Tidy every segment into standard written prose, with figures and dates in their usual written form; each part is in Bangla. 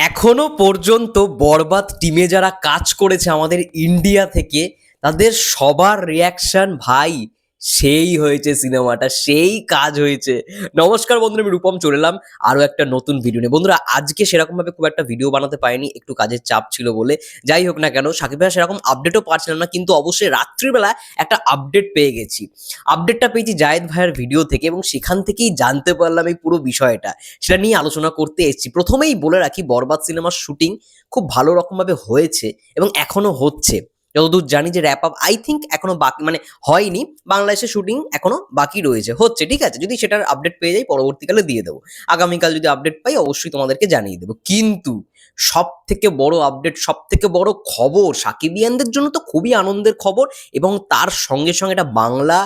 এখনো পর্যন্ত বরবাদ টিমে যারা কাজ করেছে আমাদের ইন্ডিয়া থেকে, তাদের সবার রিয়াকশন ভাই সেই হয়েছে, সিনেমাটা সেই কাজ হয়েছে। নমস্কার বন্ধুরা, আমি রূপম চলে এলাম আরো একটা নতুন ভিডিও নিয়ে। বন্ধুরা, আজকে সেরকম ভাবে খুব একটা ভিডিও বানাতে পারিনি, একটু কাজের চাপ ছিল বলে। যাই হোক না কেন, সাকিব ভাইয়া সেরকম আপডেটও পাচ্ছিলাম না, কিন্তু অবশ্যই রাত্রিবেলা একটা আপডেট পেয়ে গেছি। আপডেটটা পেয়েছি জায়েদ ভাইয়ের ভিডিও থেকে, এবং সেখান থেকেই জানতে পারলাম এই পুরো বিষয়টা। সেটা নিয়ে আলোচনা করতে এসেছি। প্রথমেই বলে রাখি, বরবাদ সিনেমার শুটিং খুব ভালো রকমভাবে হয়েছে এবং এখনো হচ্ছে। যতদূর জানি যে র্যাপ আপ আই থিঙ্ক এখনো বাকি, মানে হয়নি, বাংলাদেশের শুটিং এখনো বাকি রয়েছে, হচ্ছে, ঠিক আছে। যদি সেটার আপডেট পেয়ে যাই পরবর্তীকালে দিয়ে দেবো। আগামীকাল যদি আপডেট পাই অবশ্যই তোমাদেরকে জানিয়ে দেবো। কিন্তু সব থেকে বড় আপডেট, সব থেকে বড় খবর সাকিবিয়ানদের জন্য তো খুবই আনন্দের খবর, এবং তার সঙ্গে সঙ্গে এটা বাংলা,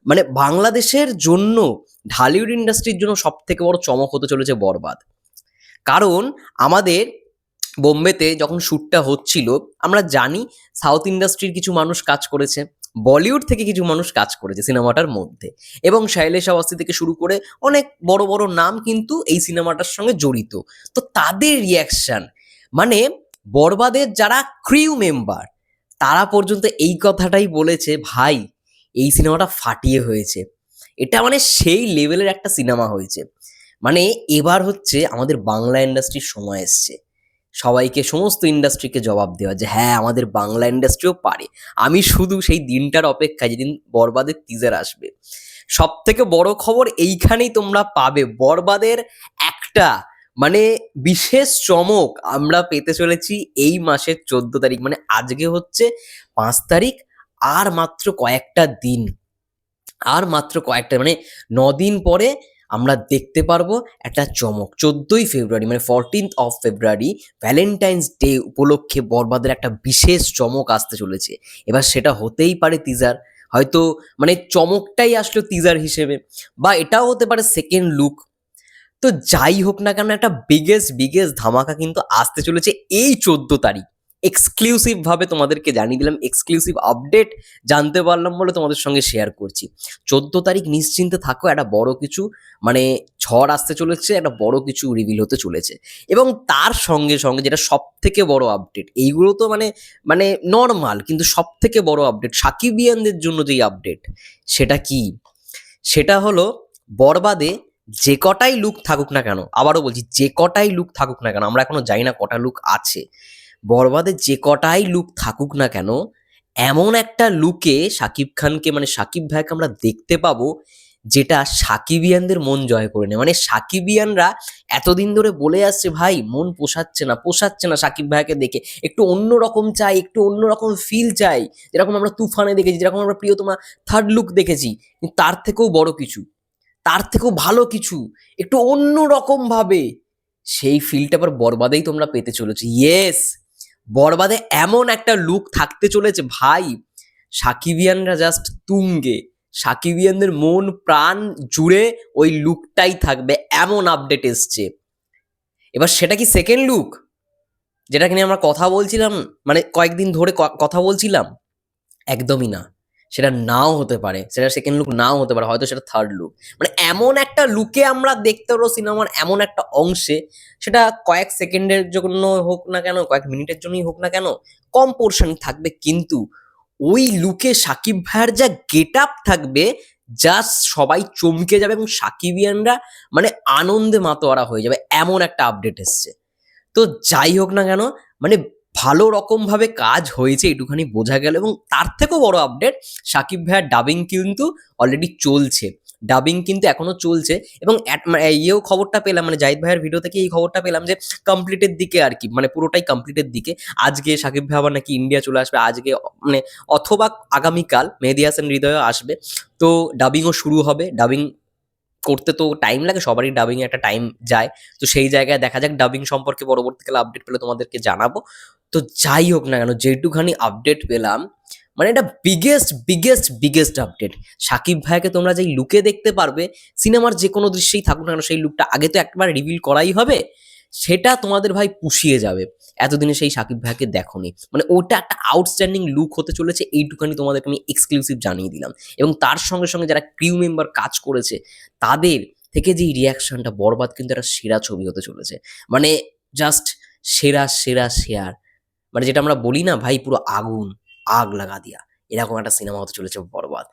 মানে বাংলাদেশের জন্য, ঢালিউড ইন্ডাস্ট্রির জন্য সব থেকে বড় চমক হতে চলেছে বরবাদ। কারণ আমাদের বোম্বেতে যখন শ্যুটটা হচ্ছিল, আমরা জানি সাউথ ইন্ডাস্ট্রির কিছু মানুষ কাজ করেছে, বলিউড থেকে কিছু মানুষ কাজ করেছে সিনেমাটার মধ্যে, এবং শৈলেশ আওয়াস্তি থেকে শুরু করে অনেক বড় বড় নাম কিন্তু এই সিনেমাটার সঙ্গে জড়িত। তো তাদের রিয়াকশন, মানে বরবাদের যারা ক্রিউ মেম্বার, তারা পর্যন্ত এই কথাটাই বলেছে, ভাই এই সিনেমাটা ফাটিয়ে হয়েছে, এটা মানে সেই লেভেলের একটা সিনেমা হয়েছে। মানে এবার হচ্ছে আমাদের বাংলা ইন্ডাস্ট্রির সময় এসছে সবাইকে, সমস্ত ইন্ডাস্ট্রিকে জবাব দেওয়া যে হ্যাঁ, আমাদের বাংলা ইন্ডাস্ট্রিও পারে। আমি শুধু সেই দিনটার অপেক্ষায়, যেদিন বরবাদের টিজার আসবে। সব থেকে বড় খবর এইখানেই তোমরা পাবে, বরবাদের একটা মানে বিশেষ চমক আমরা পেতে চলেছি এই মাসের 14 তারিখ, মানে আজকে হচ্ছে 5 তারিখ। আর মাত্র কয়েকটা দিন, আর মাত্র কয়েকটা, মানে 9 দিন পরে আমরা দেখতে পারবো একটা চমক। 14ই ফেব্রুয়ারি, মানে 14th of February, Valentine's day উপলক্ষে বরবাদের একটা বিশেষ চমক আসতে চলেছে। এবার সেটা হতেই পারে টিজার, হয়তো মানে চমকটাই আসলো টিজার হিসেবে, বা এটাও হতে পারে সেকেন্ড লুক। তো যাই হোক না কেন, একটা বিগেস্ট বিগেস্ট ধামাকা কিন্তু আসতে চলেছে এই 14 তারিখ। এক্সক্লুসিভ ভাবে তোমাদেরকে জানিয়ে দিলাম, এক্সক্লুসিভ আপডেট জানতে পারলাম বলে তোমাদের সঙ্গে শেয়ার করছি। 14 তারিখ নিশ্চিন্তে থাকো, একটা বড় কিছু, মানে ঝড় আসতে চলেছে, একটা বড় কিছু রিভিল হতে চলেছে। এবং তার সঙ্গে সঙ্গে যেটা সব থেকে বড় আপডেট, এইগুলো তো মানে মানে নর্মাল, কিন্তু সব থেকে বড় আপডেট সাকিবিয়ানদের জন্য যেই আপডেট, সেটা কি? সেটা হলো, বরবাদে যে কটাই লুক থাকুক না কেন, আবারও বলছি, যে কটাই লুক থাকুক না কেন, আমরা এখনো জানি না কটা লুক আছে, বরবাদে যে কটাই লুক থাকুক না কেন, এমন একটা লুকে শাকিব খানকে, মানে শাকিব ভাইকে আমরা দেখতে পাবো, যেটা সাকিবিয়ানদের মন জয় করে নেয়। মানে সাকিবিয়ানরা এতদিন ধরে বলে আসছে, ভাই মন পোষাচ্ছে না, পোষাচ্ছে না সাকিব ভাইকে দেখে, একটু অন্যরকম চাই, একটু অন্যরকম ফিল চাই, যেরকম আমরা তুফানে দেখেছি, যেরকম আমরা প্রিয়তমা থার্ড লুক দেখেছি। কিন্তু তার থেকেও বড় কিছু, তার থেকেও ভালো কিছু, একটু অন্য রকম ভাবে, সেই ফিলটা আবার বরবাদেই তোমরা পেতে চলেছো। ইয়েস, বরবাদে এমন একটা লুক থাকতে চলেছে ভাই, সাকিবিয়ানরা জাস্ট তুঙ্গে, সাকিবিয়ানদের মন প্রাণ জুড়ে ওই লুকটাই থাকবে, এমন আপডেট এসছে। এবার সেটা কি সেকেন্ড লুক, যেটা নিয়ে আমরা কথা বলছিলাম, মানে কয়েকদিন ধরে কথা বলছিলাম? একদমই না, সেটা নাও হতে পারে, সেটা সেকেন্ড লুক নাও হতে পারে, হয়তো সেটা থার্ড লুক। মানে এমন একটা লুকে আমরা দেখতে পারবো সিনেমার এমন একটা অংশে, সেটা কয়েক সেকেন্ডের জন্য হোক না কেন, কয়েক মিনিটের জন্যই হোক না কেন, কম পোর্শন থাকবে, কিন্তু ওই লুকে সাকিব ভাইয়ের যা গেট আপ থাকবে, জাস্ট সবাই চমকে যাবে, এবং সাকিবিয়ানরা মানে আনন্দে মাতোয়ারা হয়ে যাবে, এমন একটা আপডেট এসছে। তো যাই হোক না কেন, মানে ভালো রকমভাবে কাজ হয়েছে এটুখানি বোঝা গেল। এবং তার থেকেও বড় আপডেট, সাকিব ভাইয়ার ডাবিং কিন্তু অলরেডি চলছে, ডাবিং কিন্তু এখনো চলছে। এবং ইয়েও খবরটা পেলাম, মানে জাহিদ ভাইয়ের ভিডিও থেকে এই খবরটা পেলাম যে কমপ্লিটের দিকে আর কি, মানে পুরোটাই কমপ্লিটের দিকে। আজকে সাকিব ভাই আবার নাকি ইন্ডিয়া চলে আসবে আজকে, মানে অথবা আগামীকাল মেহেদী হাসান হৃদয়ও আসবে। তো ডাবিংও শুরু হবে। ডাবিং করতে তো টাইম লাগে, সবারই ডাবিং একটা টাইম যায়। তো সেই জায়গায় দেখা যাক, ডাবিং সম্পর্কে পরবর্তীকালে আপডেট পেলে তোমাদেরকে জানাবো। তো যাই হোক না কেন, যেটুখানি আপডেট পেলাম, মানে এটা biggest biggest biggest update. Shakib ভাইকে তোমরা যেই লুকে দেখতে পারবে, সিনেমার যে কোনো দৃশ্যেই থাকুক না কেন, সেই লুকটা আগে তো একবার রিভিল করাই হবে, সেটা তোমাদের ভাই পুষিয়ে যাবে। এতদিনে সেই সাকিব ভাইকে দেখোনি, মানে ওটা একটা আউটস্ট্যান্ডিং লুক হতে চলেছে, এইটুখানি তোমাদেরকে আমি এক্সক্লুসিভ জানিয়ে দিলাম। এবং তার সঙ্গে সঙ্গে যারা ক্রিউ মেম্বার কাজ করেছে, তাদের থেকে যেই রিয়াকশনটা, বরবাদ কিন্তু একটা সেরা ছবি হতে চলেছে। মানে জাস্ট সেরা সেরা শেয়ার, মানে যেটা আমরা বলি না ভাই, পুরো আগুন, আগ লাগা দিয়া, এরকম একটা সিনেমা হতে চলেছে বরবাদ।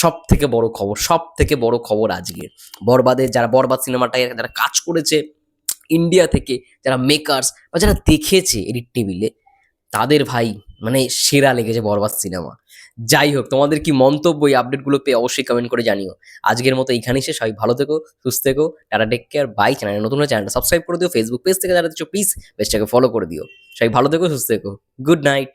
সব থেকে বড় খবর, সব থেকে বড় খবর আজকে, বরবাদের যারা বরবাদ সিনেমাটায় যারা কাজ করেছে ইন্ডিয়া থেকে, যারা মেকার্স বা যারা দেখেছে এডিট টেবিলে, তাদের ভাই মানে সেরা লেগেছে বরবাদ সিনেমা। যাই হোক, তোমাদের কি মন্তব্য এই আপডেটগুলো পেয়ে অবশ্যই কমেন্ট করে জানিও। আজকের মতো এইখানেই শেষ, সবাই ভালো থেকো, সুস্থ থেকো, টাটা, টেক কেয়ার, বাই। চ্যানেলে নতুন হলে চ্যানেলটা সাবস্ক্রাইব করে দিও, ফেসবুক পেজ থেকে যারা দিচ্ছ প্লিজ পেজটাকে ফলো করে দিও। সবাই ভালো থেকো, সুস্থ থেকো, গুড নাইট।